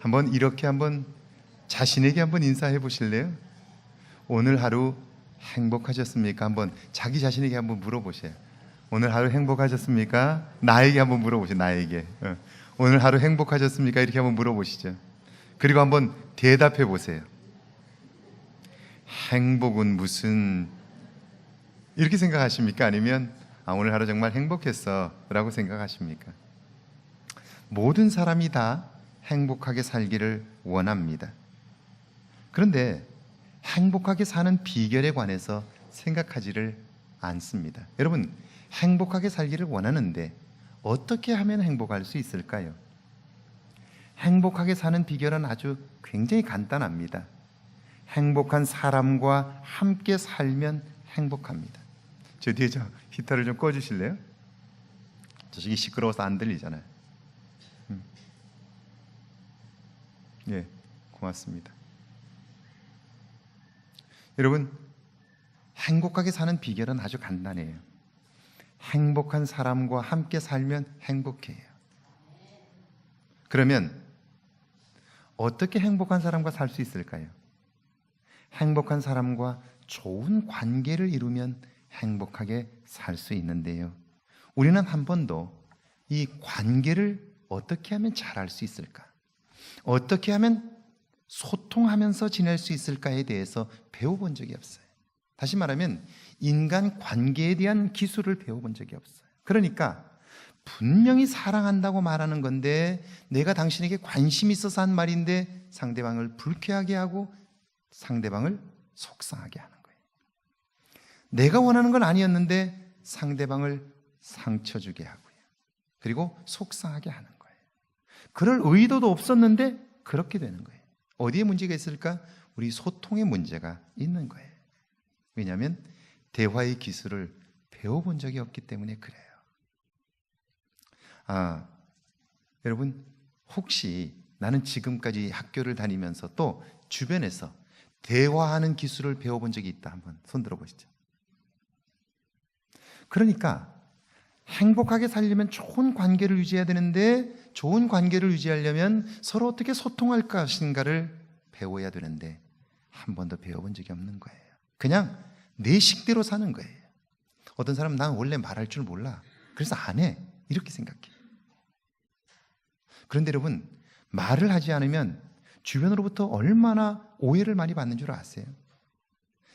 한번 이렇게 한번 자신에게 한번 인사해 보실래요? 오늘 하루 행복하셨습니까? 한번 자기 자신에게 한번 물어보세요. 오늘 하루 행복하셨습니까? 나에게 한번 물어보세요. 나에게. 오늘 하루 행복하셨습니까? 이렇게 한번 물어보시죠. 그리고 한번 대답해 보세요. 행복은 무슨, 이렇게 생각하십니까? 아니면 오늘 하루 정말 행복했어 라고 생각하십니까? 모든 사람이 다 행복하게 살기를 원합니다. 그런데 행복하게 사는 비결에 관해서 생각하지를 않습니다. 여러분, 행복하게 살기를 원하는데 어떻게 하면 행복할 수 있을까요? 행복하게 사는 비결은 아주 굉장히 간단합니다. 행복한 사람과 함께 살면 행복합니다. 저 뒤에 저 히터를 좀 꺼주실래요? 저쪽이 시끄러워서 안 들리잖아요. 예, 고맙습니다. 여러분, 행복하게 사는 비결은 아주 간단해요. 행복한 사람과 함께 살면 행복해요. 그러면 어떻게 행복한 사람과 살 수 있을까요? 행복한 사람과 좋은 관계를 이루면 행복하게 살 수 있는데요. 우리는 한 번도 이 관계를 어떻게 하면 잘할 수 있을까? 어떻게 하면 소통하면서 지낼 수 있을까에 대해서 배워본 적이 없어요. 다시 말하면 인간 관계에 대한 기술을 배워본 적이 없어요. 그러니까 분명히 사랑한다고 말하는 건데 내가 당신에게 관심이 있어서 한 말인데 상대방을 불쾌하게 하고 상대방을 속상하게 하는 거예요. 내가 원하는 건 아니었는데 상대방을 상처 주게 하고요. 그리고 속상하게 하는 거예요. 그럴 의도도 없었는데 그렇게 되는 거예요. 어디에 문제가 있을까? 우리 소통에 문제가 있는 거예요. 왜냐하면 대화의 기술을 배워본 적이 없기 때문에 그래요. 여러분, 혹시 나는 지금까지 학교를 다니면서 또 주변에서 대화하는 기술을 배워본 적이 있다? 한번 손 들어보시죠. 그러니까 행복하게 살려면 좋은 관계를 유지해야 되는데 좋은 관계를 유지하려면 서로 어떻게 소통할 것인가를 배워야 되는데 한 번도 배워본 적이 없는 거예요. 그냥 내 식대로 사는 거예요. 어떤 사람은 난 원래 말할 줄 몰라, 그래서 안 해, 이렇게 생각해요. 그런데 여러분, 말을 하지 않으면 주변으로부터 얼마나 오해를 많이 받는 줄 아세요?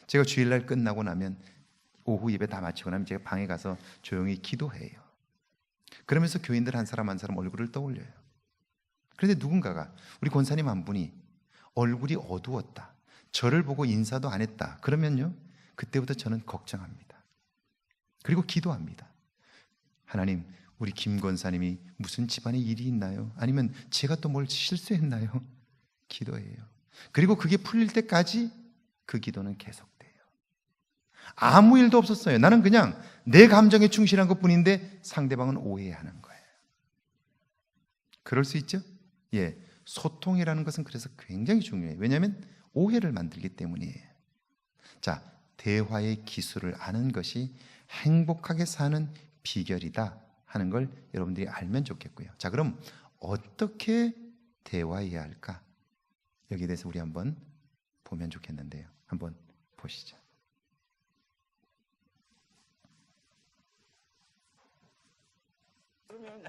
제가 주일날 끝나고 나면 오후 예배 다 마치고 나면 제가 방에 가서 조용히 기도해요. 그러면서 교인들 한 사람 한 사람 얼굴을 떠올려요. 그런데 누군가가, 우리 권사님 한 분이 얼굴이 어두웠다, 저를 보고 인사도 안 했다, 그러면요, 그때부터 저는 걱정합니다. 그리고 기도합니다. 하나님, 우리 김 권사님이 무슨 집안에 일이 있나요? 아니면 제가 또 뭘 실수했나요? 기도해요. 그리고 그게 풀릴 때까지 그 기도는 계속돼요. 아무 일도 없었어요. 나는 그냥 내 감정에 충실한 것뿐인데 상대방은 오해하는 거예요. 그럴 수 있죠? 예, 소통이라는 것은 그래서 굉장히 중요해요. 왜냐하면 오해를 만들기 때문이에요. 자, 대화의 기술을 아는 것이 행복하게 사는 비결이다 하는 걸 여러분들이 알면 좋겠고요. 자, 그럼 어떻게 대화해야 할까? 여기에 대해서 우리 한번 보면 좋겠는데요. 한번 보시죠.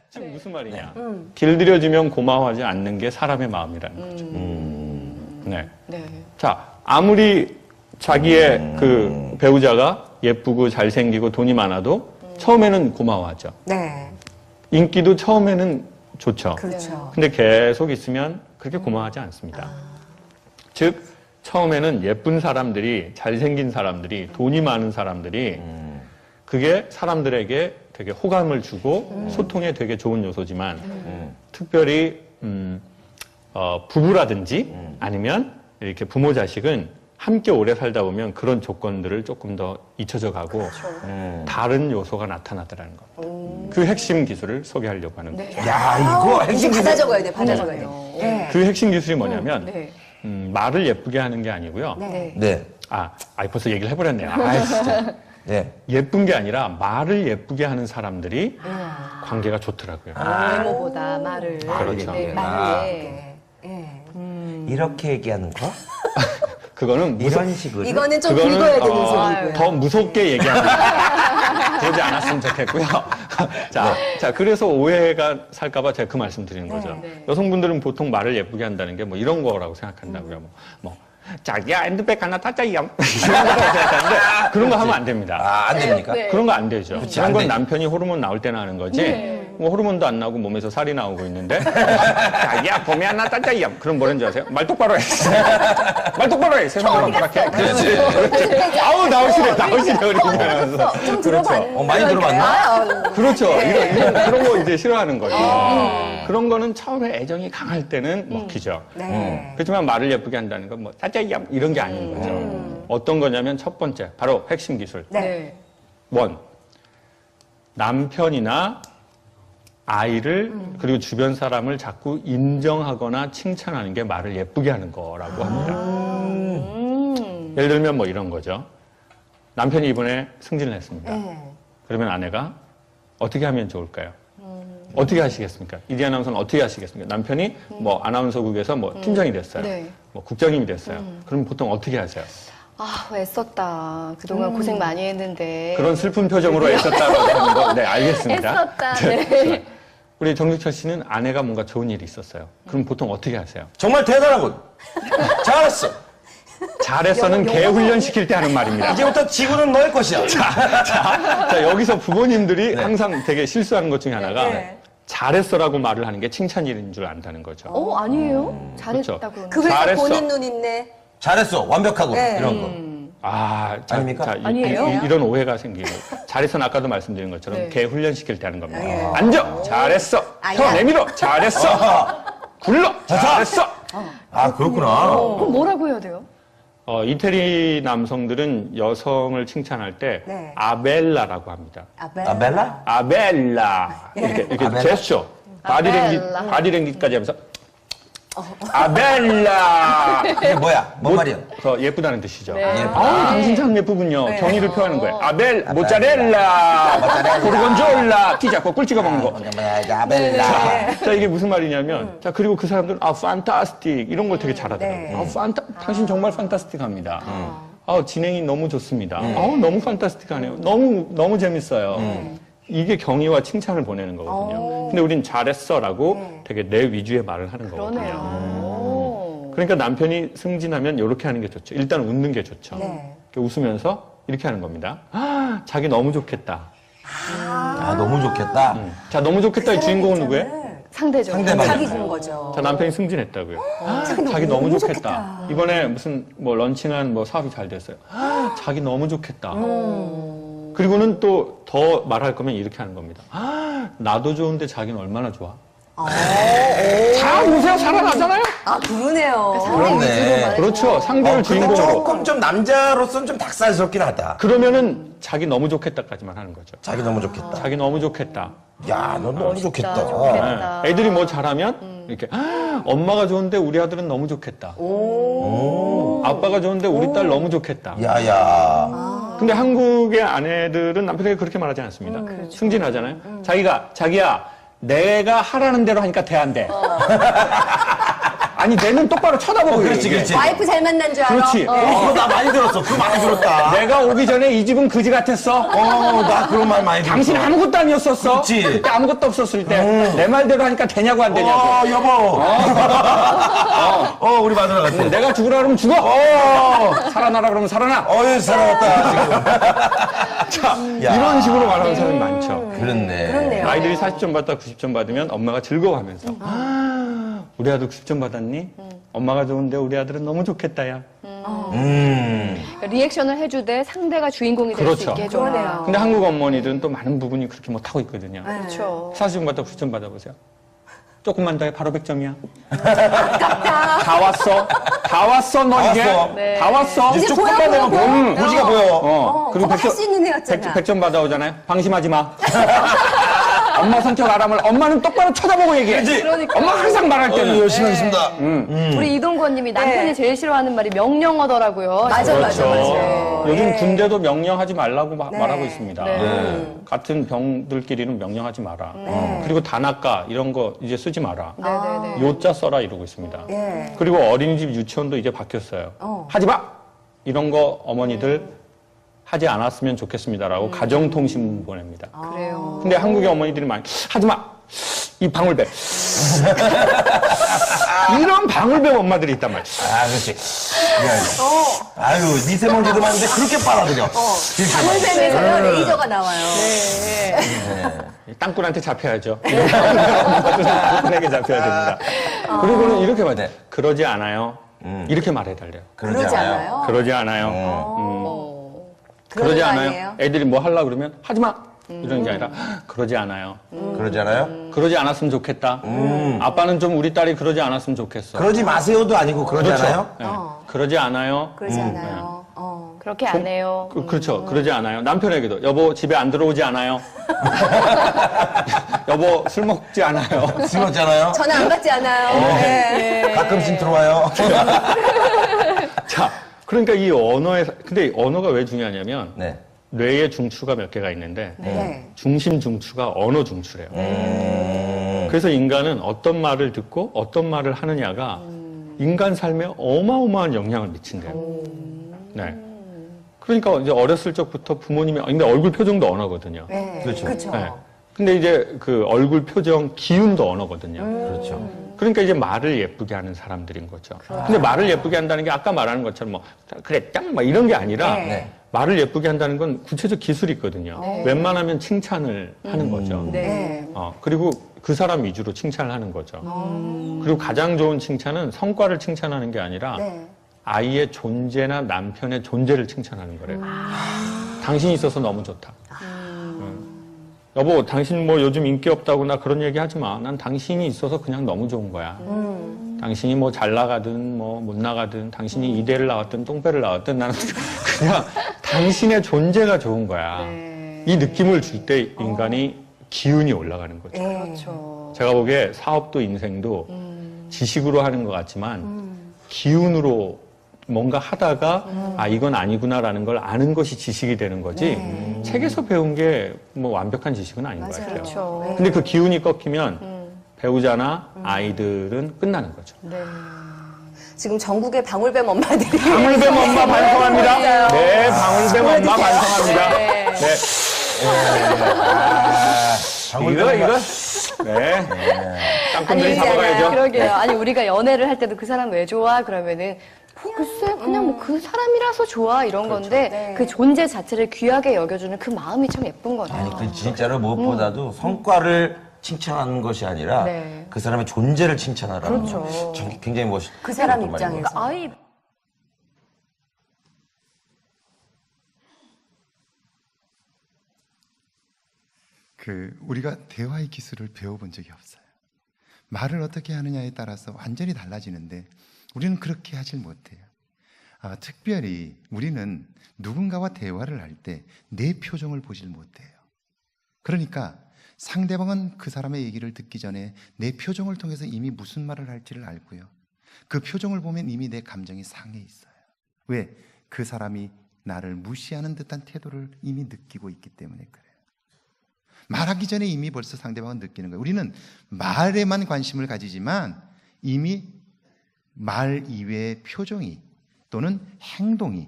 지금 무슨 말이냐? 길들여주면 고마워하지 않는 게 사람의 마음이라는 거죠. 네. 네. 자, 아무리 자기의 그 배우자가 예쁘고 잘생기고 돈이 많아도 처음에는 고마워하죠. 네. 인기도 처음에는 좋죠. 그렇죠. 근데 계속 있으면 그렇게 고마워하지 않습니다. 즉, 처음에는 예쁜 사람들이, 잘생긴 사람들이, 돈이 많은 사람들이 그게 사람들에게 되게 호감을 주고 소통에 되게 좋은 요소지만 특별히 부부라든지 아니면 이렇게 부모 자식은 함께 오래 살다 보면 그런 조건들을 조금 더 잊혀져 가고 다른 요소가 나타나더라는 겁니다. 그 핵심 기술을 소개하려고 하는 거죠. 야, 이거 이제 핵심 받아 적어야 돼, 받아 적어야 돼. 네. 그 핵심 기술이 뭐냐면 네. 말을 예쁘게 하는 게 아니고요. 네. 네. 벌써 얘기를 해버렸네요. 아, 진짜. 네. 예쁜 게 아니라 말을 예쁘게 하는 사람들이 관계가 좋더라고요. 외모보다 말을. 그렇죠. 네, 말을. 예. 이렇게 얘기하는 거? 그거는 이런 식으로. 이거는 좀 그거는, 긁어야 되는 소리고요. 더 무섭게 얘기하는 그러지 않았으면 좋겠고요. 자, 그래서 오해가 살까봐 제가 그 말씀 드리는 거죠. 네. 여성분들은 보통 말을 예쁘게 한다는 게 뭐 이런 거라고 생각한다고요. 뭐 자기야 핸드백 하나 타짜이야 이런 거라고 생각하는데 그런 거 하면 안 됩니다. 아, 안 됩니까? 네. 그런 거 안 되죠. 그렇지, 그런 안 건 되죠. 남편이 호르몬 나올 때나 하는 거지. 네. 뭐 호르몬도 안 나오고 몸에서 살이 나오고 있는데 자기야 봄에 하나 따짜이야. 그럼 뭐라는 줄 아세요? 말 똑바로 해. 말 똑바로 해. 세상으로 그렇게. 그렇지. 아우 나오시래 그러면서. 좀 들어봤는데. 많이 들어봤나? 그렇죠. 이런 그런 거 이제 싫어하는 거죠. 그런 거는 처음에 애정이 강할 때는 먹히죠. 네. 그렇지만 말을 예쁘게 한다는 건 뭐 따짜이야 이런 게 아닌 거죠. 어떤 거냐면 첫 번째 바로 핵심 기술. 네. 원, 남편이나 아이를 그리고 주변 사람을 자꾸 인정하거나 칭찬하는 게 말을 예쁘게 하는 거라고 합니다. 예를 들면 뭐 이런 거죠. 남편이 이번에 승진을 했습니다. 네. 그러면 아내가 어떻게 하면 좋을까요? 어떻게 하시겠습니까? 이디 아나운서는 어떻게 하시겠습니까? 남편이 뭐 아나운서국에서 뭐 팀장이 됐어요. 네. 뭐 국장님이 됐어요. 그럼 보통 어떻게 하세요? 아, 애썼다. 그동안 고생 많이 했는데. 그런 슬픈 표정으로 애썼다고 하는 거, 네, 알겠습니다. 애썼다. 네. 우리 정직철 씨는 아내가 뭔가 좋은 일이 있었어요. 그럼 보통 어떻게 하세요? 정말 대단하군. 잘했어. 잘했어는 개 훈련시킬 때 하는 말입니다. 이제부터 지구는 너의 것이야. 자, 여기서 부모님들이 항상 되게 실수하는 것 중에 하나가 네. 잘했어라고 말을 하는 게 칭찬일인 줄 안다는 거죠. 아니에요? 잘했다 그러는 그 회사 잘했어. 보는 눈 있네. 잘했어. 완벽하고. 네. 이런 거. 아닙니까? 아니에요? 이런 오해가 생기고. 잘했어는 아까도 말씀드린 것처럼 네. 개 훈련시킬 때 하는 겁니다. 앉아! 잘했어! 혀 내밀어! 잘했어! 굴러! 잘했어! 아, 그렇구나. 그럼 뭐라고 해야 돼요? 이태리 남성들은 여성을 칭찬할 때 네. 아벨라라고 합니다. 아벨라? 아벨라 이렇게 아벨라? 제스처 아벨라. 바디랭귀까지 하면서 아벨라 이게 뭐야? 뭔 말이야? 더 예쁘다는 뜻이죠. 네. 아우 당신 참 예쁘군요. 네. 경의를 표하는 거예요. 아벨 모짜렐라 고르곤졸라 피자 꿀 찍어 먹는 거. 아벨라. 자 이게 무슨 말이냐면 자 그리고 그 사람들은 판타스틱 이런 걸 되게 잘하더라고요. 네. 당신 정말 판타스틱합니다. 진행이 너무 좋습니다. 너무 판타스틱하네요. 너무 재밌어요. 이게 경의와 칭찬을 보내는 거거든요. 근데 우린 잘했어라고 되게 내 위주의 말을 하는 거거든요. 그러네요. 그러니까 남편이 승진하면 이렇게 하는 게 좋죠. 일단 웃는 게 좋죠. 네. 이렇게 웃으면서 이렇게 하는 겁니다. 자기 너무 좋겠다. 아, 너무 좋겠다. 자, 너무 좋겠다의 주인공은 누구예요? 상대적으로. 상대방. 자기 준 거죠. 자, 남편이 승진했다고요. 자기 너무 좋겠다. 이번에 무슨 뭐 런칭한 뭐 사업이 잘 됐어요. 자기 너무 좋겠다. 그리고는 또 더 말할 거면 이렇게 하는 겁니다. 나도 좋은데 자기는 얼마나 좋아. 자, 보세요. 살아나잖아요? 그러네요. 상대 그렇네. 위주로 말해. 그렇죠. 상대를 근데 주인공으로. 조금 좀 남자로서는 좀 닭살스럽긴 하다. 그러면은 자기 너무 좋겠다까지만 하는 거죠. 자기 너무 좋겠다. 자기 너무 좋겠다. 야, 너 너무 좋겠다. 좋겠다. 네. 애들이 뭐 잘하면 이렇게 엄마가 좋은데 우리 아들은 너무 좋겠다. 아빠가 좋은데 우리 딸 너무 좋겠다. 야야. 근데 한국의 아내들은 남편에게 그렇게 말하지 않습니다. 승진하잖아요. 자기야, 내가 하라는 대로 하니까 돼 안 돼. 아니, 내 눈 똑바로 쳐다보고 그렇지, 얘기해. 그렇지. 와이프 잘 만난 줄 알아. 그렇지. 그거 나 많이 들었어. 그거 많이 들었다. 내가 오기 전에 이 집은 그지 같았어. 나 그런 말 많이 들었어. 당신 아무것도 아니었었어. 그렇지. 그때 아무것도 없었을 때 내 말대로 하니까 되냐고 안 되냐고. 여보. 우리 마누라 같아. 내가 죽으라 그러면 죽어. 살아나라 그러면 살아나. 살아났다, 지금. 자, 야. 이런 식으로 말하는 사람이 많죠. 그렇네. 그렇네요. 아이들이 40점 받다 90점 받으면 엄마가 즐거워하면서 우리 아들 90점 받았니? 엄마가 좋은데 우리 아들은 너무 좋겠다야. 그러니까 리액션을 해주되 상대가 주인공이 될 수 그렇죠. 있게 해줘라. 그러네요. 근데 한국 어머니들은 또 많은 부분이 그렇게 못하고 있거든요. 그렇죠. 40점 받다 90점 받아보세요. 조금만 더 해, 바로 100점이야. 다 왔어. 다 왔어, 너 이제. 왔어. 네. 다 왔어. 이제 조금만 보여, 되면 보여, 보여. 고지가 보여. 그리고 할 수 있는 애였잖아. 100점 받아오잖아요. 방심하지 마. 엄마 성격 알아면 엄마는 똑바로 쳐다보고 얘기해. 그러니까. 엄마 항상 말할 때는. 열심히 하겠습니다. 우리 이동건님이 남편이 네. 제일 싫어하는 말이 명령어더라고요. 맞아, 그렇죠. 맞아. 요즘 예. 군대도 명령하지 말라고 네. 말하고 있습니다. 네. 같은 병들끼리는 명령하지 마라. 그리고 단아까 이런 거 이제 쓰지 마라. 네네네. 요자 써라 이러고 있습니다. 예. 그리고 어린이집 유치원도 이제 바뀌었어요. 하지 마! 이런 거 어머니들 하지 않았으면 좋겠습니다라고 가정통신문 보냅니다. 그래요. 근데 한국의 어머니들이 많이 하지 마! 이 방울배. 이런 방울배 엄마들이 있단 말이야. 아, 그렇지. 아유, 미세먼지도 많은데 그렇게 빨아들여. 방울뱀에서요 레이저가 나와요. 땅굴한테 잡혀야죠. 땅굴에게 잡혀야 됩니다. 그리고는 이렇게 말해요. 네. 그러지 않아요. 이렇게 말해달래요. 그러지 않아요? 그러지 않아요. 그러지 않아요. 애들이 뭐 하려고 그러면 하지 마. 이런 게 아니라 그러지 않아요. 그러지 않아요? 그러지 않았으면 좋겠다. 아빠는 좀 우리 딸이 그러지 않았으면 좋겠어. 그러지 마세요도 아니고 그러지 그렇죠. 않아요? 네. 그러지 않아요. 그러지 않아요. 그렇게 안 해요. 그렇죠. 그러지 않아요. 남편에게도 여보 집에 안 들어오지 않아요. 여보 술 먹지 않아요. 심었잖아요. 전화 안 받지 않아요. 네. 가끔씩 들어와요. 자, 그러니까 이 언어에서 근데 언어가 왜 중요하냐면 네. 뇌의 중추가 몇 개가 있는데 네. 중심 중추가 언어 중추래요. 그래서 인간은 어떤 말을 듣고 어떤 말을 하느냐가 인간 삶에 어마어마한 영향을 미친대요. 네. 그러니까 이제 어렸을 적부터 부모님이 근데 얼굴 표정도 언어거든요. 네. 그렇죠. 그렇죠. 네. 근데 이제 그 얼굴 표정 기운도 언어거든요. 그렇죠. 그러니까 이제 말을 예쁘게 하는 사람들인 거죠. 근데 말을 예쁘게 한다는 게 아까 말하는 것처럼 뭐 그래 짱 막 이런 게 아니라 네. 말을 예쁘게 한다는 건 구체적 기술이 있거든요. 웬만하면 칭찬을 하는 거죠. 네. 그리고 그 사람 위주로 칭찬을 하는 거죠. 그리고 가장 좋은 칭찬은 성과를 칭찬하는 게 아니라 네. 아이의 존재나 남편의 존재를 칭찬하는 거래요. 당신이 있어서 너무 좋다. 여보, 당신 뭐 요즘 인기 없다고 나 그런 얘기 하지 마. 난 당신이 있어서 그냥 너무 좋은 거야. 당신이 뭐 잘 나가든 뭐 못 나가든 당신이 이대를 나왔든 똥배를 나왔든 나는 그냥 당신의 존재가 좋은 거야. 이 느낌을 줄 때 인간이 기운이 올라가는 거죠. 네. 그렇죠. 제가 보기에 사업도 인생도 지식으로 하는 것 같지만 기운으로 뭔가 하다가 아 이건 아니구나라는 걸 아는 것이 지식이 되는 거지 책에서 배운 게 뭐 완벽한 지식은 아닌 것 같아요. 그렇죠. 근데 그 기운이 꺾이면 배우자나 아이들은 끝나는 거죠. 네. 지금 전국의 방울뱀 엄마들이 방울뱀 엄마 반성합니다. 맞아요. 네, 방울뱀 엄마 반성합니다. 네. 네. 이거 네. 땅콩들이 잡아가야죠. 그러게요. 아니 우리가 연애를 할 때도 그 사람 왜 좋아? 그러면은 글쎄 그냥 뭐 그 사람이라서 좋아 이런 건데 네. 그 존재 자체를 귀하게 여겨주는 그 마음이 참 예쁜 거죠. 아니, 그 진짜로 무엇보다도 성과를 칭찬하는 것이 아니라 네. 그 사람의 존재를 칭찬하라는 그렇죠. 거. 굉장히 멋있. 그 사람 그런 말인 것 입장에서. 같아요. 아이 우리가 대화의 기술을 배워본 적이 없어요. 말을 어떻게 하느냐에 따라서 완전히 달라지는데 우리는 그렇게 하질 못해요. 특별히 우리는 누군가와 대화를 할 때 내 표정을 보질 못해요. 그러니까 상대방은 그 사람의 얘기를 듣기 전에 내 표정을 통해서 이미 무슨 말을 할지를 알고요. 그 표정을 보면 이미 내 감정이 상해 있어요. 왜? 그 사람이 나를 무시하는 듯한 태도를 이미 느끼고 있기 때문에 그래요. 말하기 전에 이미 벌써 상대방은 느끼는 거예요. 우리는 말에만 관심을 가지지만 이미 말 이외의 표정이 또는 행동이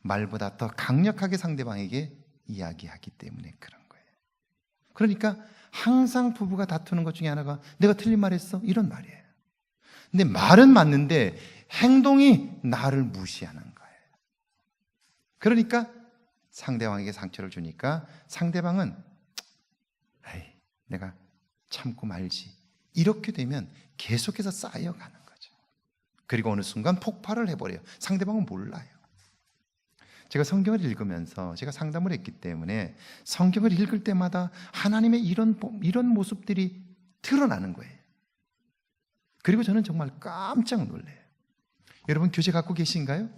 말보다 더 강력하게 상대방에게 이야기하기 때문에 그런 거예요. 그러니까 항상 부부가 다투는 것 중에 하나가 내가 틀린 말 했어? 이런 말이에요. 근데 말은 맞는데 행동이 나를 무시하는 거예요. 그러니까 상대방에게 상처를 주니까 상대방은 에이, 내가 참고 말지. 이렇게 되면 계속해서 쌓여가는 거죠. 그리고 어느 순간 폭발을 해버려요. 상대방은 몰라요. 제가 성경을 읽으면서 제가 상담을 했기 때문에 성경을 읽을 때마다 하나님의 이런 모습들이 드러나는 거예요. 그리고 저는 정말 깜짝 놀래요. 여러분 교재 갖고 계신가요?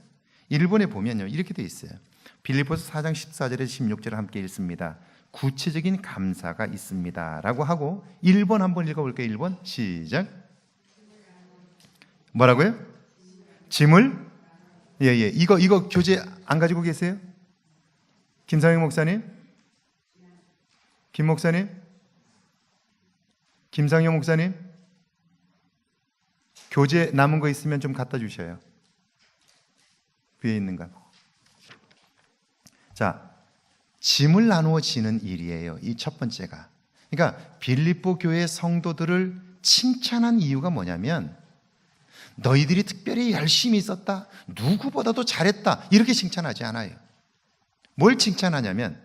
일본에 보면요 이렇게 돼 있어요. 빌립보서 4장 14절에서 16절을 함께 읽습니다. 구체적인 감사가 있습니다. 라고 하고 1번 한번 읽어볼게요. 1번 시작. 뭐라고요? 짐을 이거 교재 안 가지고 계세요? 김상영 목사님? 김 목사님? 김상영 목사님? 교재 남은 거 있으면 좀 갖다 주셔요. 위에 있는 거. 자, 짐을 나누어 지는 일이에요. 이 첫 번째가. 그러니까 빌립보 교회 성도들을 칭찬한 이유가 뭐냐면 너희들이 특별히 열심히 있었다, 누구보다도 잘했다, 이렇게 칭찬하지 않아요. 뭘 칭찬하냐면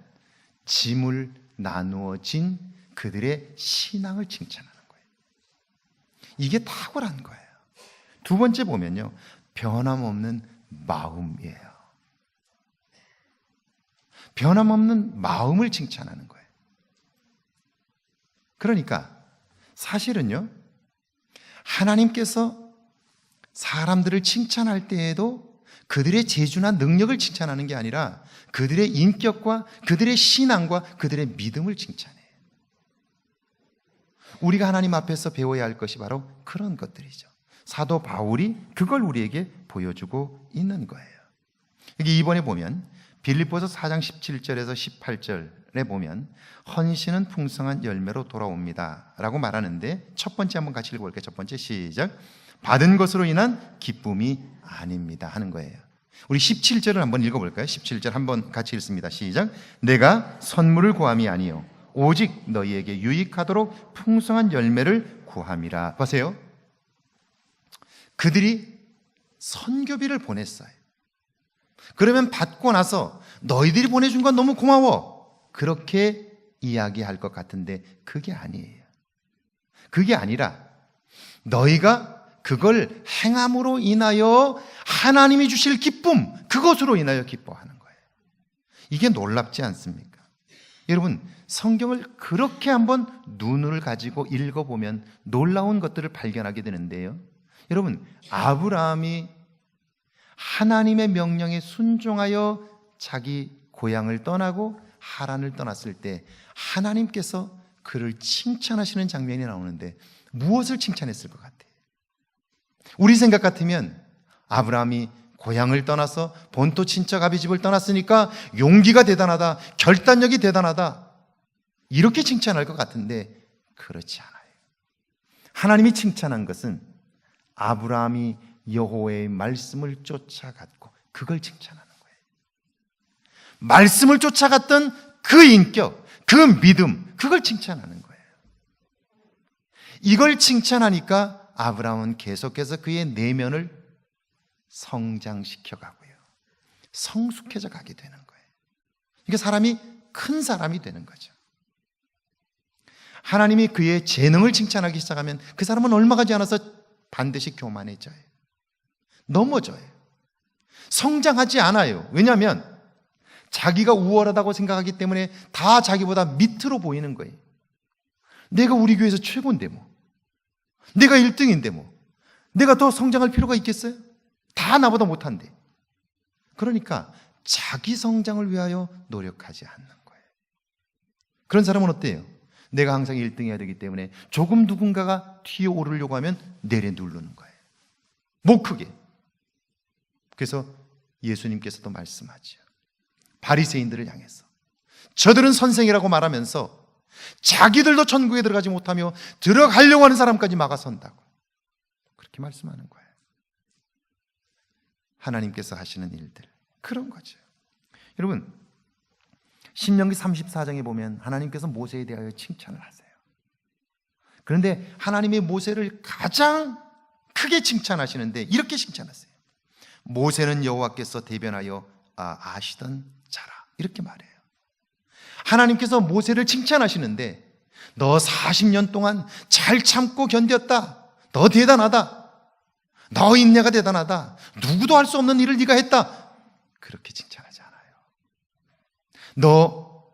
짐을 나누어진 그들의 신앙을 칭찬하는 거예요. 이게 탁월한 거예요. 두 번째 보면요, 변함없는 마음이에요. 변함없는 마음을 칭찬하는 거예요. 그러니까 사실은요, 하나님께서 사람들을 칭찬할 때에도 그들의 재주나 능력을 칭찬하는 게 아니라 그들의 인격과 그들의 신앙과 그들의 믿음을 칭찬해요. 우리가 하나님 앞에서 배워야 할 것이 바로 그런 것들이죠. 사도 바울이 그걸 우리에게 보여주고 있는 거예요. 여기 2번에 보면 빌립보서 4장 17절에서 18절에 보면 헌신은 풍성한 열매로 돌아옵니다 라고 말하는데, 첫 번째 한번 같이 읽어볼게요. 첫 번째 시작. 받은 것으로 인한 기쁨이 아닙니다 하는 거예요. 우리 17절을 한번 읽어볼까요? 17절 한번 같이 읽습니다. 시작. 내가 선물을 구함이 아니요 오직 너희에게 유익하도록 풍성한 열매를 구함이라. 보세요. 그들이 선교비를 보냈어요. 그러면 받고 나서 너희들이 보내준 건 너무 고마워, 그렇게 이야기할 것 같은데 그게 아니에요. 그게 아니라 너희가 그걸 행함으로 인하여 하나님이 주실 기쁨, 그것으로 인하여 기뻐하는 거예요. 이게 놀랍지 않습니까? 여러분, 성경을 그렇게 한번 눈을 가지고 읽어보면 놀라운 것들을 발견하게 되는데요, 여러분, 아브라함이 하나님의 명령에 순종하여 자기 고향을 떠나고 하란을 떠났을 때 하나님께서 그를 칭찬하시는 장면이 나오는데 무엇을 칭찬했을 것 같아요? 우리 생각 같으면 아브라함이 고향을 떠나서 본토 친척 아비 집을 떠났으니까 용기가 대단하다, 결단력이 대단하다, 이렇게 칭찬할 것 같은데 그렇지 않아요. 하나님이 칭찬한 것은 아브라함이 여호와의 말씀을 쫓아갔고 그걸 칭찬하는 거예요. 말씀을 쫓아갔던 그 인격, 그 믿음, 그걸 칭찬하는 거예요. 이걸 칭찬하니까 아브라함은 계속해서 그의 내면을 성장시켜 가고요, 성숙해져 가게 되는 거예요. 이게 사람이 큰 사람이 되는 거죠. 하나님이 그의 재능을 칭찬하기 시작하면 그 사람은 얼마 가지 않아서 반드시 교만해져요. 넘어져요. 성장하지 않아요. 왜냐하면 자기가 우월하다고 생각하기 때문에 다 자기보다 밑으로 보이는 거예요. 내가 우리 교회에서 최고인데 뭐, 내가 1등인데 뭐, 내가 더 성장할 필요가 있겠어요? 다 나보다 못한데. 그러니까 자기 성장을 위하여 노력하지 않는 거예요. 그런 사람은 어때요? 내가 항상 1등해야 되기 때문에 조금 누군가가 튀어 오르려고 하면 내려 누르는 거예요. 못 크게. 그래서 예수님께서도 말씀하죠. 바리새인들을 향해서 저들은 선생이라고 말하면서 자기들도 천국에 들어가지 못하며 들어가려고 하는 사람까지 막아선다고, 그렇게 말씀하는 거예요. 하나님께서 하시는 일들, 그런 거죠. 여러분, 신명기 34장에 보면 하나님께서 모세에 대하여 칭찬을 하세요. 그런데 하나님의 모세를 가장 크게 칭찬하시는데 이렇게 칭찬하세요. 모세는 여호와께서 대변하여 아시던 자라, 이렇게 말해요. 하나님께서 모세를 칭찬하시는데 너 40년 동안 잘 참고 견뎠다, 너 대단하다, 너 인내가 대단하다, 누구도 할 수 없는 일을 네가 했다, 그렇게 칭찬하지 않아요. 너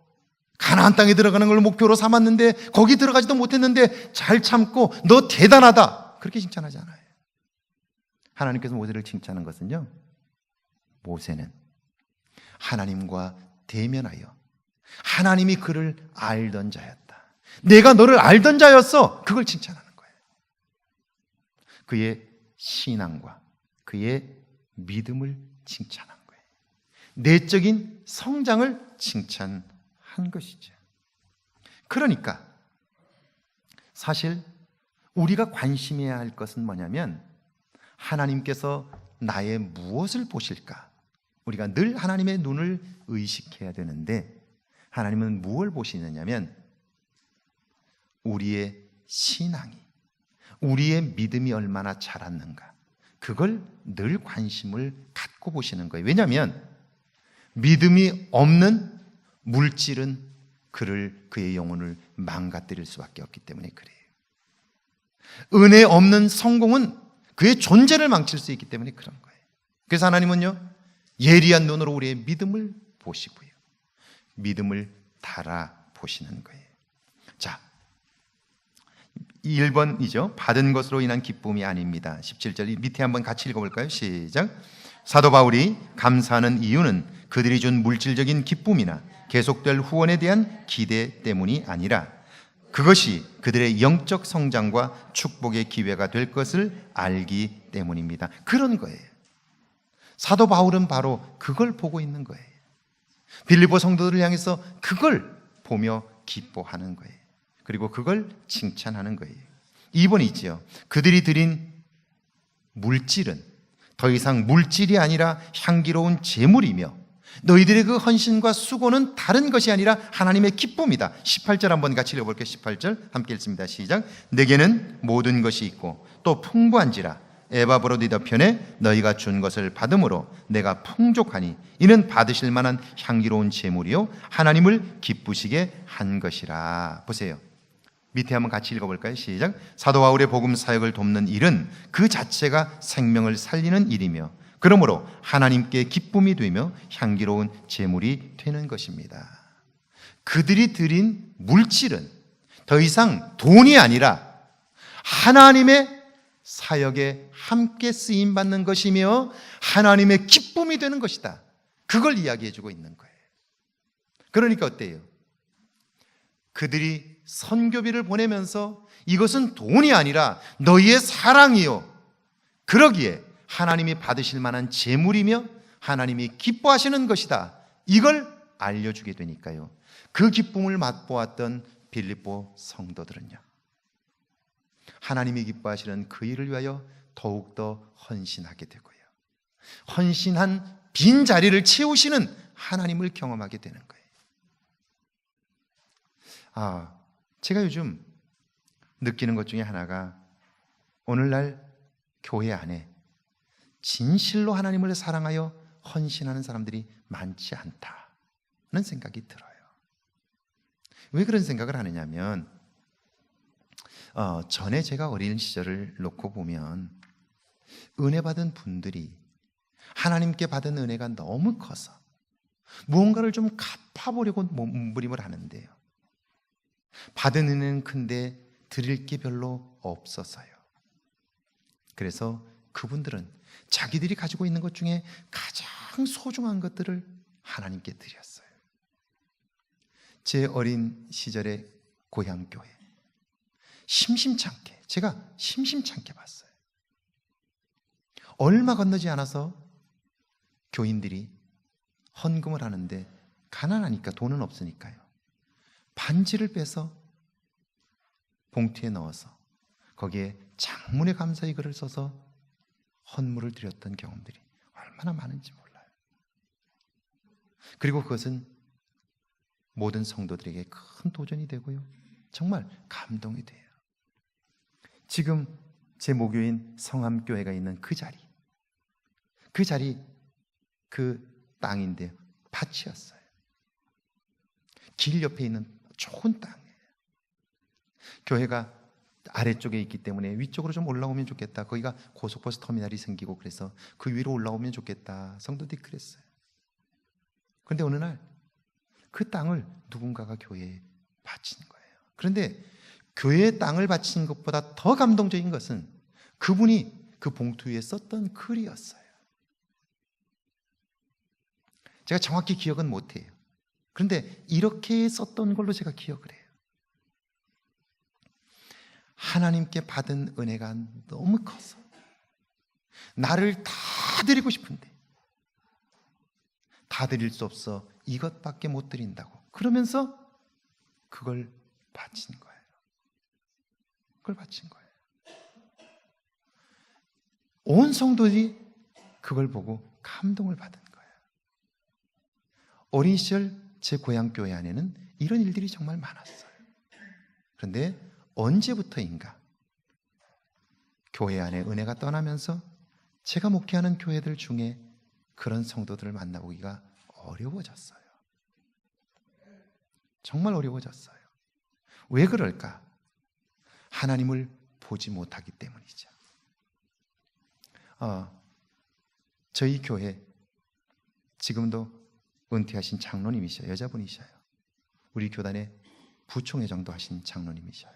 가나안 땅에 들어가는 걸 목표로 삼았는데 거기 들어가지도 못했는데 잘 참고 너 대단하다, 그렇게 칭찬하지 않아요. 하나님께서 모세를 칭찬한 것은요, 모세는 하나님과 대면하여 하나님이 그를 알던 자였다. 내가 너를 알던 자였어. 그걸 칭찬하는 거예요. 그의 신앙과 그의 믿음을 칭찬한 거예요. 내적인 성장을 칭찬한 것이죠. 그러니까 사실 우리가 관심해야 할 것은 뭐냐면 하나님께서 나의 무엇을 보실까? 우리가 늘 하나님의 눈을 의식해야 되는데 하나님은 무엇을 보시느냐면 우리의 신앙이, 우리의 믿음이 얼마나 자랐는가, 그걸 늘 관심을 갖고 보시는 거예요. 왜냐하면 믿음이 없는 물질은 그의 영혼을 망가뜨릴 수밖에 없기 때문에 그래요. 은혜 없는 성공은 그의 존재를 망칠 수 있기 때문에 그런 거예요. 그래서 하나님은요, 예리한 눈으로 우리의 믿음을 보시고요, 믿음을 달아보시는 거예요. 자, 1번이죠. 받은 것으로 인한 기쁨이 아닙니다. 17절 밑에 한번 같이 읽어볼까요? 시작. 사도 바울이 감사하는 이유는 그들이 준 물질적인 기쁨이나 계속될 후원에 대한 기대 때문이 아니라 그것이 그들의 영적 성장과 축복의 기회가 될 것을 알기 때문입니다. 그런 거예요. 사도 바울은 바로 그걸 보고 있는 거예요. 빌립보 성도들을 향해서 그걸 보며 기뻐하는 거예요. 그리고 그걸 칭찬하는 거예요. 2번이지요. 그들이 드린 물질은 더 이상 물질이 아니라 향기로운 제물이며 너희들의 그 헌신과 수고는 다른 것이 아니라 하나님의 기쁨이다. 18절 한번 같이 읽어볼게요. 18절 함께 읽습니다. 시작. 내게는 모든 것이 있고 또 풍부한지라 에바브로디더 편에 너희가 준 것을 받음으로 내가 풍족하니 이는 받으실 만한 향기로운 제물이요 하나님을 기쁘시게 한 것이라. 보세요. 밑에 한번 같이 읽어볼까요? 시작. 사도 바울의 복음 사역을 돕는 일은 그 자체가 생명을 살리는 일이며 그러므로 하나님께 기쁨이 되며 향기로운 제물이 되는 것입니다. 그들이 드린 물질은 더 이상 돈이 아니라 하나님의 사역에 함께 쓰임받는 것이며 하나님의 기쁨이 되는 것이다. 그걸 이야기해주고 있는 거예요. 그러니까 어때요? 그들이 선교비를 보내면서 이것은 돈이 아니라 너희의 사랑이요, 그러기에 하나님이 받으실 만한 제물이며 하나님이 기뻐하시는 것이다, 이걸 알려주게 되니까요, 그 기쁨을 맛보았던 빌립보 성도들은요, 하나님이 기뻐하시는 그 일을 위하여 더욱더 헌신하게 되고요, 헌신한 빈자리를 채우시는 하나님을 경험하게 되는 거예요. 제가 요즘 느끼는 것 중에 하나가 오늘날 교회 안에 진실로 하나님을 사랑하여 헌신하는 사람들이 많지 않다는 생각이 들어요. 왜 그런 생각을 하느냐면 전에 제가 어린 시절을 놓고 보면 은혜 받은 분들이 하나님께 받은 은혜가 너무 커서 무언가를 좀 갚아보려고 몸부림을 하는데요, 받은 은혜는 큰데 드릴 게 별로 없어서요. 그래서 그분들은 자기들이 가지고 있는 것 중에 가장 소중한 것들을 하나님께 드렸어요. 제 어린 시절의 고향교회, 제가 심심찮게 봤어요. 얼마 건너지 않아서 교인들이 헌금을 하는데 가난하니까 돈은 없으니까요, 반지를 빼서 봉투에 넣어서 거기에 장문의 감사의 글을 써서 헌물을 드렸던 경험들이 얼마나 많은지 몰라요. 그리고 그것은 모든 성도들에게 큰 도전이 되고요, 정말 감동이 돼요. 지금 제 모교인 성함교회가 있는 그 자리, 그 땅인데 밭이었어요. 길 옆에 있는 좋은 땅이에요. 교회가 아래쪽에 있기 때문에 위쪽으로 좀 올라오면 좋겠다, 거기가 고속버스 터미널이 생기고 그래서 그 위로 올라오면 좋겠다, 성도들이 그랬어요. 그런데 어느 날 그 땅을 누군가가 교회에 바친 거예요. 그런데 교회의 땅을 바친 것보다 더 감동적인 것은 그분이 그 봉투 위에 썼던 글이었어요. 제가 정확히 기억은 못해요. 그런데 이렇게 썼던 걸로 제가 기억을 해요. 하나님께 받은 은혜가 너무 커서 나를 다 드리고 싶은데 다 드릴 수 없어 이것밖에 못 드린다고 그러면서 그걸 바친 거예요. 그걸 바친 거예요. 온 성도들이 그걸 보고 감동을 받은 거예요. 어린 시절 제 고향 교회 안에는 이런 일들이 정말 많았어요. 그런데 언제부터인가 교회 안에 은혜가 떠나면서 제가 목회하는 교회들 중에 그런 성도들을 만나보기가 어려워졌어요. 정말 어려워졌어요. 왜 그럴까? 하나님을 보지 못하기 때문이죠. 저희 교회 지금도 은퇴하신 장로님이셔요. 여자분이셔요. 우리 교단의 부총회장도 하신 장로님이셔요.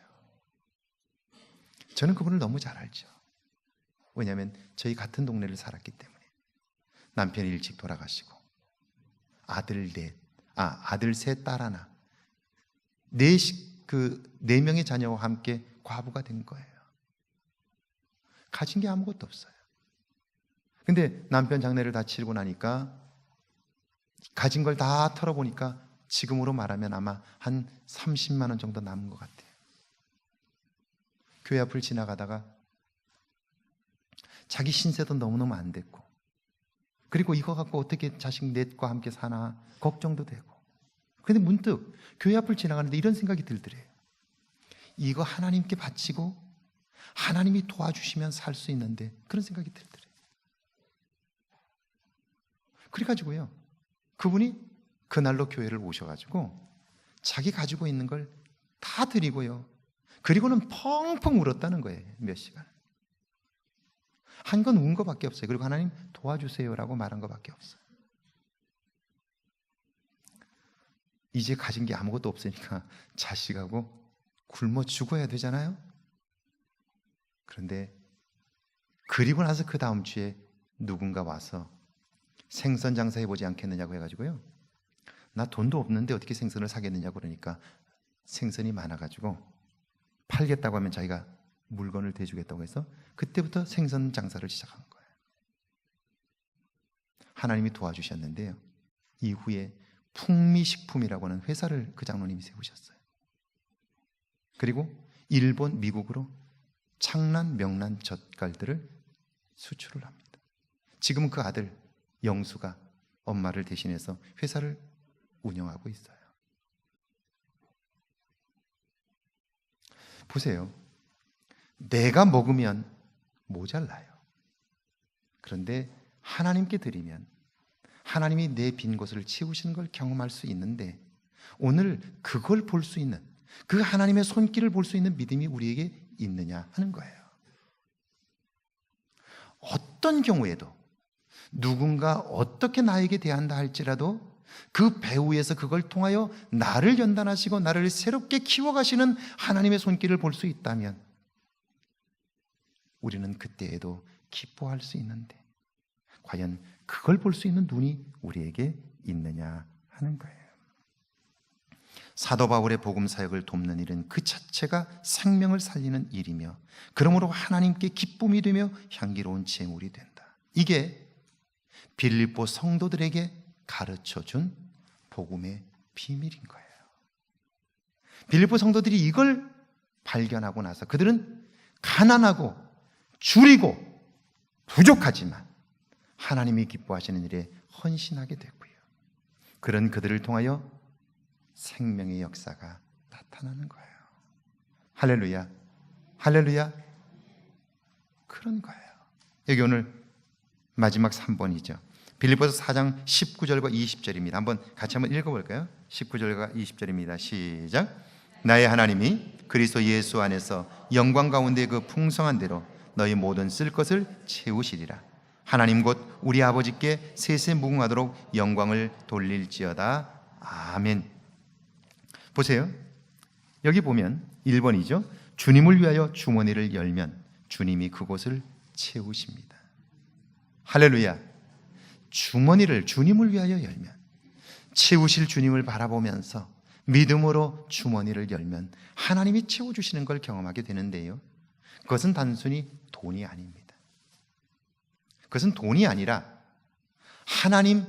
저는 그분을 너무 잘 알죠. 왜냐하면 저희 같은 동네를 살았기 때문에. 남편이 일찍 돌아가시고 아들 셋, 딸 하나, 네 명의 자녀와 함께 과부가 된 거예요. 가진 게 아무것도 없어요. 근데 남편 장례를 다 치르고 나니까 가진 걸 다 털어보니까 지금으로 말하면 아마 한 30만 원 정도 남은 것 같아요. 교회 앞을 지나가다가 자기 신세도 너무너무 안 됐고, 그리고 이거 갖고 어떻게 자식 넷과 함께 사나 걱정도 되고, 그런데 문득 교회 앞을 지나가는데 이런 생각이 들더래요. 이거 하나님께 바치고 하나님이 도와주시면 살 수 있는데, 그런 생각이 들더래요. 그래가지고요, 그분이 그날로 교회를 오셔가지고 자기 가지고 있는 걸 다 드리고요, 그리고는 펑펑 울었다는 거예요. 몇 시간. 한 건 운 거밖에 없어요. 그리고 하나님 도와주세요라고 말한 거밖에 없어요. 이제 가진 게 아무것도 없으니까 자식하고 굶어 죽어야 되잖아요. 그런데 그리고 나서 그 다음 주에 누군가 와서 생선 장사 해보지 않겠느냐고 해가지고요, 나 돈도 없는데 어떻게 생선을 사겠느냐고 그러니까 생선이 많아가지고 팔겠다고 하면 자기가 물건을 대주겠다고 해서 그때부터 생선 장사를 시작한 거예요. 하나님이 도와주셨는데요, 이후에 풍미식품이라고 하는 회사를 그 장로님이 세우셨어요. 그리고 일본, 미국으로 창란, 명란 젓갈들을 수출을 합니다. 지금은 그 아들 영수가 엄마를 대신해서 회사를 운영하고 있어요. 보세요. 내가 먹으면 모자라요. 그런데 하나님께 드리면 하나님이 내 빈 곳을 채우시는 걸 경험할 수 있는데, 오늘 그걸 볼 수 있는, 그 하나님의 손길을 볼 수 있는 믿음이 우리에게 있느냐 하는 거예요. 어떤 경우에도 누군가 어떻게 나에게 대한다 할지라도 그 배후에서 그걸 통하여 나를 연단하시고 나를 새롭게 키워가시는 하나님의 손길을 볼 수 있다면 우리는 그때에도 기뻐할 수 있는데, 과연 그걸 볼 수 있는 눈이 우리에게 있느냐 하는 거예요. 사도 바울의 복음 사역을 돕는 일은 그 자체가 생명을 살리는 일이며, 그러므로 하나님께 기쁨이 되며 향기로운 제물이 된다. 이게 빌립보 성도들에게 가르쳐준 복음의 비밀인 거예요. 빌립보 성도들이 이걸 발견하고 나서 그들은 가난하고 줄이고 부족하지만 하나님이 기뻐하시는 일에 헌신하게 됐고요, 그런 그들을 통하여 생명의 역사가 나타나는 거예요. 할렐루야, 할렐루야. 그런 거예요. 여기 오늘 마지막 3번이죠. 빌립보서 4장 19절과 20절입니다. 같이 한번 읽어볼까요? 19절과 20절입니다. 시작. 나의 하나님이 그리스도 예수 안에서 영광 가운데 그 풍성한 대로 너희 모든 쓸 것을 채우시리라. 하나님 곧 우리 아버지께 세세 무궁하도록 영광을 돌릴지어다. 아멘. 보세요. 여기 보면 1번이죠. 주님을 위하여 주머니를 열면 주님이 그곳을 채우십니다. 할렐루야. 주머니를 주님을 위하여 열면, 채우실 주님을 바라보면서 믿음으로 주머니를 열면 하나님이 채워주시는 걸 경험하게 되는데요, 그것은 단순히 돈이 아닙니다. 그것은 돈이 아니라 하나님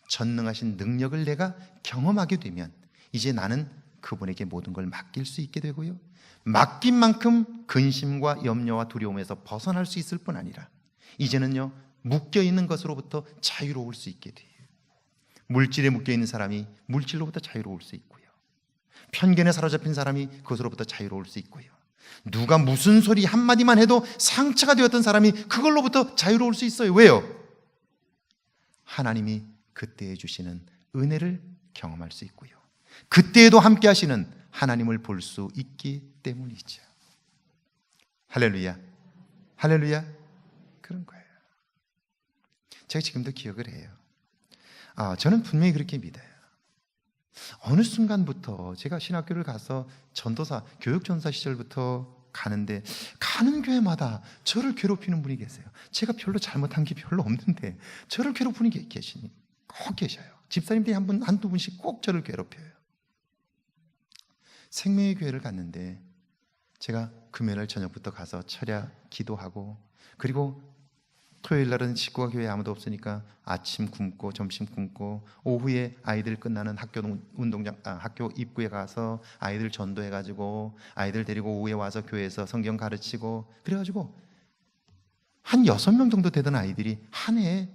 전능하신 능력을 내가 경험하게 되면 이제 나는 그분에게 모든 걸 맡길 수 있게 되고요, 맡긴 만큼 근심과 염려와 두려움에서 벗어날 수 있을 뿐 아니라 이제는요, 묶여있는 것으로부터 자유로울 수 있게 돼요. 물질에 묶여있는 사람이 물질로부터 자유로울 수 있고요, 편견에 사로잡힌 사람이 그것으로부터 자유로울 수 있고요, 누가 무슨 소리 한마디만 해도 상처가 되었던 사람이 그걸로부터 자유로울 수 있어요. 왜요? 하나님이 그때에 주시는 은혜를 경험할 수 있고요, 그때에도 함께 하시는 하나님을 볼 수 있기 때문이죠. 할렐루야, 할렐루야. 그런 거예요. 제가 지금도 기억을 해요. 저는 분명히 그렇게 믿어요. 어느 순간부터 제가 신학교를 가서 전도사, 교육전사 시절부터 가는데 가는 교회마다 저를 괴롭히는 분이 계세요. 제가 별로 잘못한 게 별로 없는데 저를 괴롭히는 게 계시니 꼭 계셔요. 집사님들이 한두 분씩 꼭 저를 괴롭혀요. 생명의 교회를 갔는데 제가 금요일 저녁부터 가서 철야 기도하고, 그리고 토요일 날은 식구가 교회에 아무도 없으니까 아침 굶고 점심 굶고 오후에 아이들 끝나는 학교 입구에 가서 아이들 전도해가지고 아이들 데리고 오후에 와서 교회에서 성경 가르치고, 그래가지고 한 6명 정도 되던 아이들이 한 해에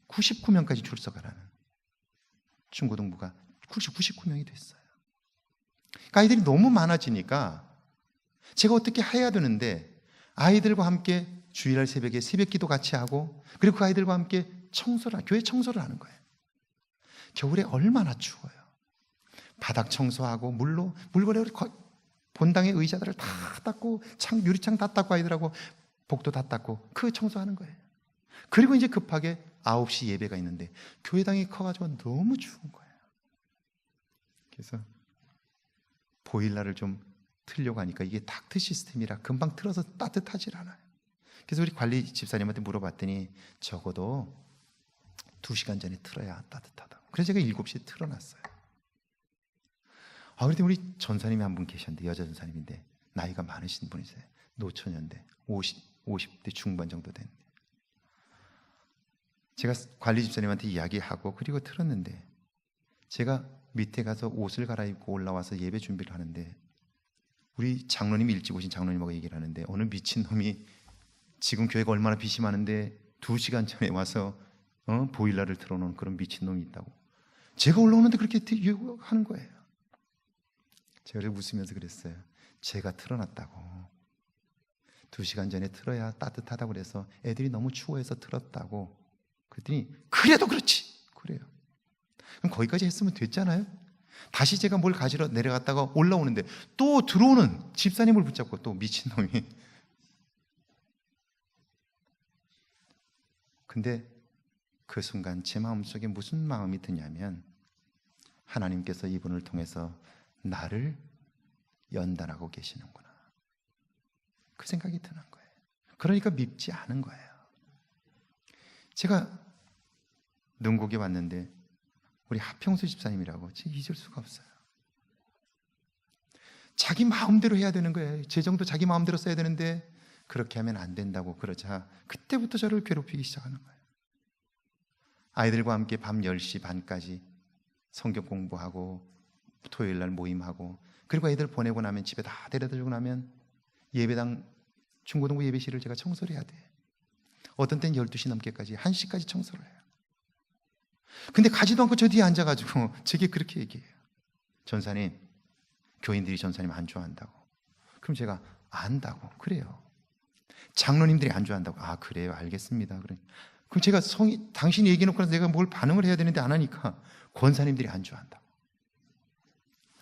99명까지 출석하라는 중고등부가 99명이 됐어요. 그러니까 아이들이 너무 많아지니까 제가 어떻게 해야 되는데 아이들과 함께 주일날 새벽에 새벽기도 같이 하고, 그리고 그 아이들과 함께 교회 청소를 하는 거예요. 겨울에 얼마나 추워요. 바닥 청소하고 물걸레 본당의 의자들을 다 닦고 유리창 다 닦고 아이들하고 복도 다 닦고 그 청소하는 거예요. 그리고 이제 급하게 9시 예배가 있는데 교회당이 커가지고 너무 추운 거예요. 그래서 보일러를 좀 틀려고 하니까 이게 닥트 시스템이라 금방 틀어서 따뜻하질 않아요. 그래서 우리 관리 집사님한테 물어봤더니 적어도 2시간 전에 틀어야 따뜻하다고. 그래서 제가 7시에 틀어놨어요. 그랬더니 우리 전사님이 한 분 계셨는데, 여자 전사님인데 나이가 많으신 분이세요. 노처녀인데 50대 중반 정도 됐는데, 제가 관리 집사님한테 이야기하고 그리고 틀었는데, 제가 밑에 가서 옷을 갈아입고 올라와서 예배 준비를 하는데 우리 장로님이 일찍 오신 장로님하고 얘기를 하는데, 어느 미친놈이 지금 교회가 얼마나 빛이 많은데 2시간 전에 와서 보일러를 틀어놓은 그런 미친놈이 있다고. 제가 올라오는데 그렇게 하는 거예요. 제가 웃으면서 그랬어요. 제가 틀어놨다고. 2시간 전에 틀어야 따뜻하다고 그래서 애들이 너무 추워해서 틀었다고. 그랬더니 그래도 그렇지. 그래요. 그럼 거기까지 했으면 됐잖아요. 다시 제가 뭘 가지러 내려갔다가 올라오는데 또 들어오는 집사님을 붙잡고 또 미친놈이. 근데 그 순간 제 마음속에 무슨 마음이 드냐면, 하나님께서 이분을 통해서 나를 연단하고 계시는구나, 그 생각이 드는 거예요. 그러니까 밉지 않은 거예요. 제가 능곡에 왔는데 우리 하평수 집사님이라고 잊을 수가 없어요. 자기 마음대로 해야 되는 거예요. 재정도 자기 마음대로 써야 되는데 그렇게 하면 안 된다고 그러자 그때부터 저를 괴롭히기 시작하는 거예요. 아이들과 함께 밤 10시 반까지 성경 공부하고 토요일 날 모임하고, 그리고 애들 보내고 나면 집에 다 데려다 주고 나면 예배당 중고등부 예배실을 제가 청소를 해야 돼. 어떤 때는 12시 넘게까지 1시까지 청소를 해요. 근데 가지도 않고 저 뒤에 앉아가지고 제게 그렇게 얘기해요. 전사님, 교인들이 전사님 안 좋아한다고. 그럼 제가 안다고. 그래요. 장로님들이 안 좋아한다고. 아 그래요, 알겠습니다. 그럼 제가 당신이 얘기해놓고 나서 내가 뭘 반응을 해야 되는데 안 하니까 권사님들이 안 좋아한다고.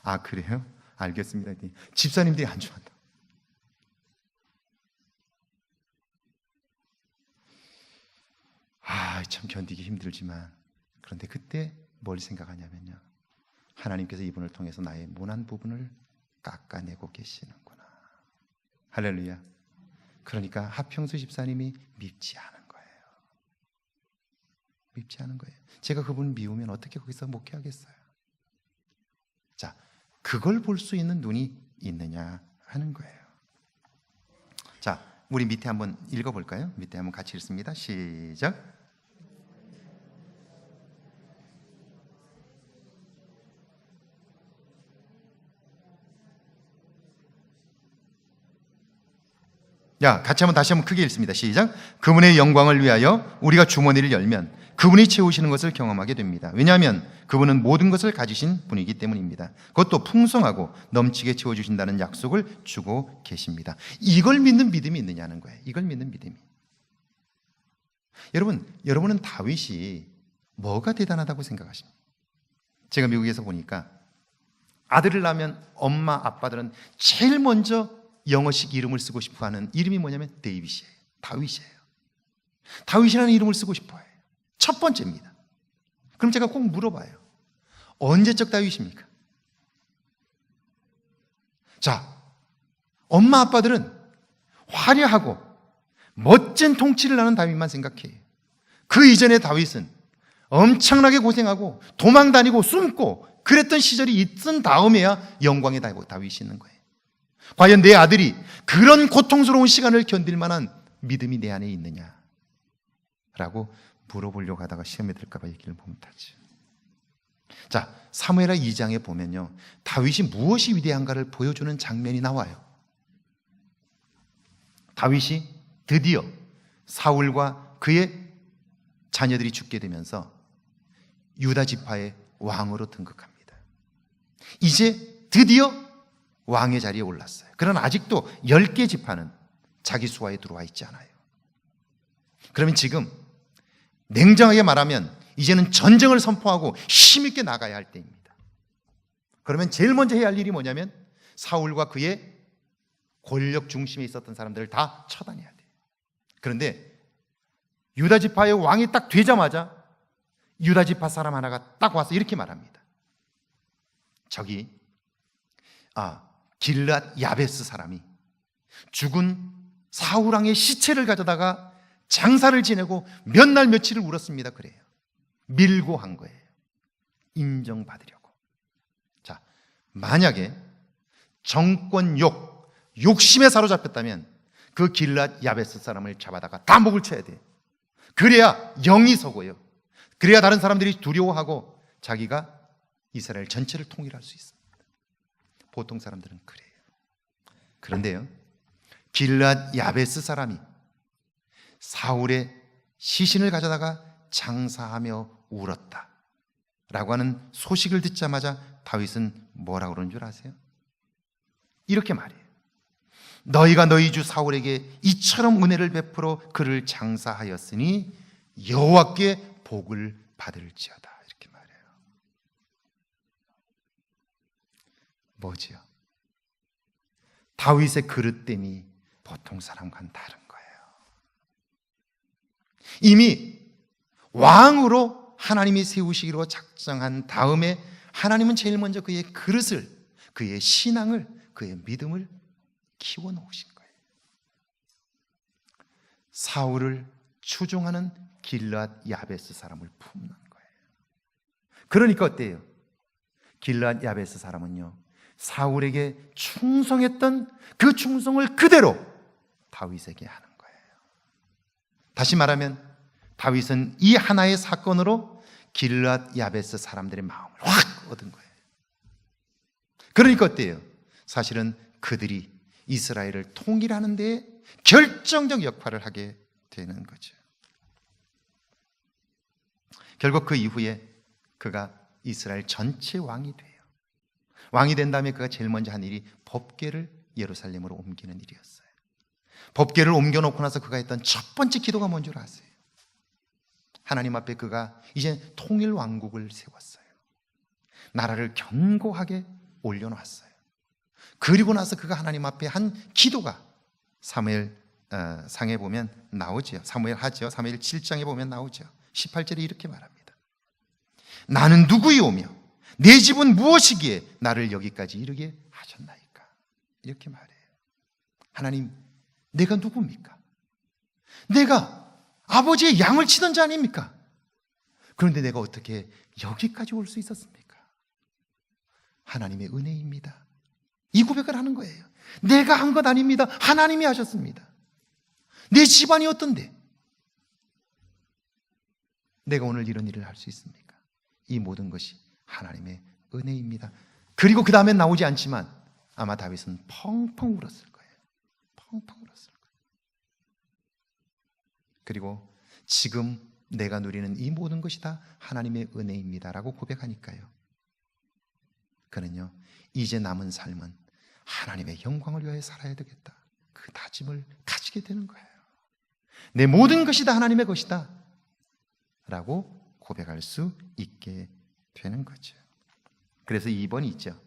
아 그래요? 알겠습니다. 집사님들이 안 좋아한다고. 참 견디기 힘들지만, 그런데 그때 뭘 생각하냐면요, 하나님께서 이분을 통해서 나의 모난 부분을 깎아내고 계시는구나. 할렐루야. 그러니까 하평수 집사님이 밉지 않은 거예요. 입지 않은 거예요. 제가 그분을 미우면 어떻게 거기서 목회하겠어요? 자, 그걸 볼 수 있는 눈이 있느냐 하는 거예요. 자, 우리 밑에 한번 읽어볼까요? 밑에 한번 같이 읽습니다. 시작. 야, 같이 한번 다시 한번 크게 읽습니다. 시작. 그분의 영광을 위하여 우리가 주머니를 열면 그분이 채우시는 것을 경험하게 됩니다. 왜냐하면 그분은 모든 것을 가지신 분이기 때문입니다. 그것도 풍성하고 넘치게 채워주신다는 약속을 주고 계십니다. 이걸 믿는 믿음이 있느냐는 거예요. 이걸 믿는 믿음이. 여러분은 다윗이 뭐가 대단하다고 생각하십니까? 제가 미국에서 보니까 아들을 낳으면 엄마 아빠들은 제일 먼저 영어식 이름을 쓰고 싶어하는 이름이 뭐냐면 데이빗이에요. 다윗이에요. 다윗이라는 이름을 쓰고 싶어해요. 첫 번째입니다. 그럼 제가 꼭 물어봐요. 언제적 다윗입니까? 자, 엄마 아빠들은 화려하고 멋진 통치를 하는 다윗만 생각해요. 그 이전의 다윗은 엄청나게 고생하고 도망 다니고 숨고 그랬던 시절이 있은 다음에야 영광의 다윗이 있는 거예요. 과연 내 아들이 그런 고통스러운 시간을 견딜 만한 믿음이 내 안에 있느냐? 라고 물어보려고 하다가 시험에 들까 봐 얘기를 못하지. 자, 사무엘하 2장에 보면요, 다윗이 무엇이 위대한가를 보여주는 장면이 나와요. 다윗이 드디어 사울과 그의 자녀들이 죽게 되면서 유다 지파의 왕으로 등극합니다. 이제 드디어 왕의 자리에 올랐어요. 그러나 아직도 10개 지파는 자기 수하에 들어와 있지 않아요. 그러면 지금 냉정하게 말하면 이제는 전쟁을 선포하고 힘있게 나가야 할 때입니다. 그러면 제일 먼저 해야 할 일이 뭐냐면 사울과 그의 권력 중심에 있었던 사람들을 다 처단해야 돼요. 그런데 유다 지파의 왕이 딱 되자마자 유다 지파 사람 하나가 딱 와서 이렇게 말합니다. 저기 길앗 야베스 사람이 죽은 사울 왕의 시체를 가져다가 장사를 지내고 몇 날 며칠을 울었습니다. 그래요. 밀고 한 거예요. 인정받으려고. 자, 만약에 정권 욕심에 사로잡혔다면 그 길앗 야베스 사람을 잡아다가 다 목을 쳐야 돼요. 그래야 영이 서고요. 그래야 다른 사람들이 두려워하고 자기가 이스라엘 전체를 통일할 수 있습니다. 보통 사람들은 그래요. 그런데요, 길앗 야베스 사람이 사울의 시신을 가져다가 장사하며 울었다 라고 하는 소식을 듣자마자 다윗은 뭐라고 그러는 줄 아세요? 이렇게 말해요. 너희가 너희 주 사울에게 이처럼 은혜를 베풀어 그를 장사하였으니 여호와께 복을 받을지어다. 이렇게 말해요. 뭐지요? 다윗의 그릇됨이 보통 사람과는 다른 거예요. 이미 왕으로 하나님이 세우시기로 작정한 다음에 하나님은 제일 먼저 그의 그릇을, 그의 신앙을, 그의 믿음을 키워놓으신 거예요. 사울을 추종하는 길앗 야베스 사람을 품는 거예요. 그러니까 어때요? 길앗 야베스 사람은요, 사울에게 충성했던 그 충성을 그대로 다윗에게 하는 거예요. 다시 말하면 다윗은 이 하나의 사건으로 길앗 야베스 사람들의 마음을 확 얻은 거예요. 그러니까 어때요? 사실은 그들이 이스라엘을 통일하는 데 결정적 역할을 하게 되는 거죠. 결국 그 이후에 그가 이스라엘 전체 왕이 돼요. 왕이 된 다음에 그가 제일 먼저 한 일이 법궤를 예루살렘으로 옮기는 일이었어요. 법궤를 옮겨놓고 나서 그가 했던 첫 번째 기도가 뭔 줄 아세요? 하나님 앞에 그가 이제 통일 왕국을 세웠어요. 나라를 견고하게 올려놨어요. 그리고 나서 그가 하나님 앞에 한 기도가 사무엘 상에 보면 나오죠. 사무엘 하죠. 사무엘 7장에 보면 나오죠. 18절에 이렇게 말합니다. 나는 누구이오며 내 집은 무엇이기에 나를 여기까지 이르게 하셨나이까. 이렇게 말해요. 하나님, 내가 누굽니까? 내가 아버지의 양을 치던 자 아닙니까? 그런데 내가 어떻게 여기까지 올 수 있었습니까? 하나님의 은혜입니다. 이 고백을 하는 거예요. 내가 한 것 아닙니다. 하나님이 하셨습니다. 내 집안이 어떤데 내가 오늘 이런 일을 할 수 있습니까? 이 모든 것이 하나님의 은혜입니다. 그리고 그 다음엔 나오지 않지만 아마 다윗은 펑펑 울었을 거예요. 펑펑 울었을 거예요. 그리고 지금 내가 누리는 이 모든 것이 다 하나님의 은혜입니다라고 고백하니까요, 그는요 이제 남은 삶은 하나님의 영광을 위하여 살아야 되겠다, 그 다짐을 가지게 되는 거예요. 내 모든 것이 다 하나님의 것이다 라고 고백할 수 있게 되는 거죠. 그래서 2번이 있죠.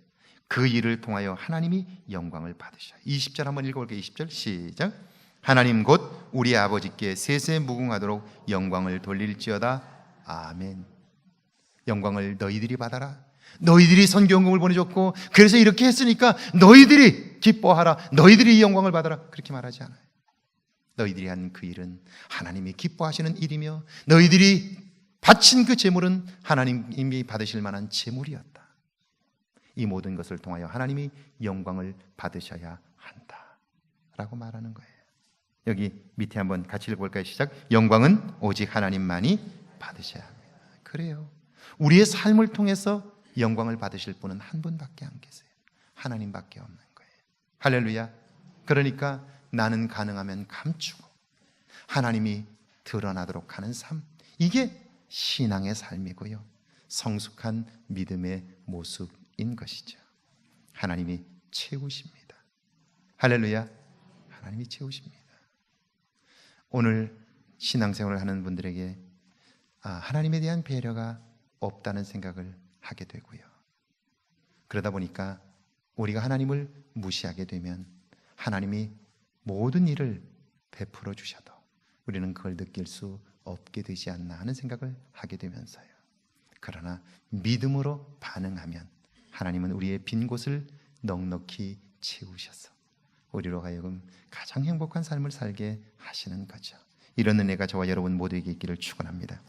그 일을 통하여 하나님이 영광을 받으셔. 20절 한번 읽어볼게요. 20절 시작. 하나님 곧 우리 아버지께 세세 무궁하도록 영광을 돌릴지어다. 아멘. 영광을 너희들이 받아라. 너희들이 선교연금을 보내줬고 그래서 이렇게 했으니까 너희들이 기뻐하라. 너희들이 이 영광을 받아라. 그렇게 말하지 않아요. 너희들이 한 그 일은 하나님이 기뻐하시는 일이며 너희들이 바친 그 제물은 하나님이 받으실 만한 제물이었다. 이 모든 것을 통하여 하나님이 영광을 받으셔야 한다 라고 말하는 거예요. 여기 밑에 한번 같이 읽어볼까요? 시작. 영광은 오직 하나님만이 받으셔야 합니다. 그래요. 우리의 삶을 통해서 영광을 받으실 분은 한 분밖에 안 계세요. 하나님밖에 없는 거예요. 할렐루야. 그러니까 나는 가능하면 감추고 하나님이 드러나도록 하는 삶, 이게 신앙의 삶이고요, 성숙한 믿음의 모습인 것이죠. 하나님이 채우십니다. 할렐루야. 하나님이 채우십니다. 오늘 신앙생활을 하는 분들에게 하나님에 대한 배려가 없다는 생각을 하게 되고요, 그러다 보니까 우리가 하나님을 무시하게 되면 하나님이 모든 일을 베풀어 주셔도 우리는 그걸 느낄 수 없게 되지 않나 하는 생각을 하게 되면서요, 그러나 믿음으로 반응하면 하나님은 우리의 빈 곳을 넉넉히 채우셔서 우리로 하여금 가장 행복한 삶을 살게 하시는 거죠. 이런 은혜가 저와 여러분 모두에게 있기를 축원합니다.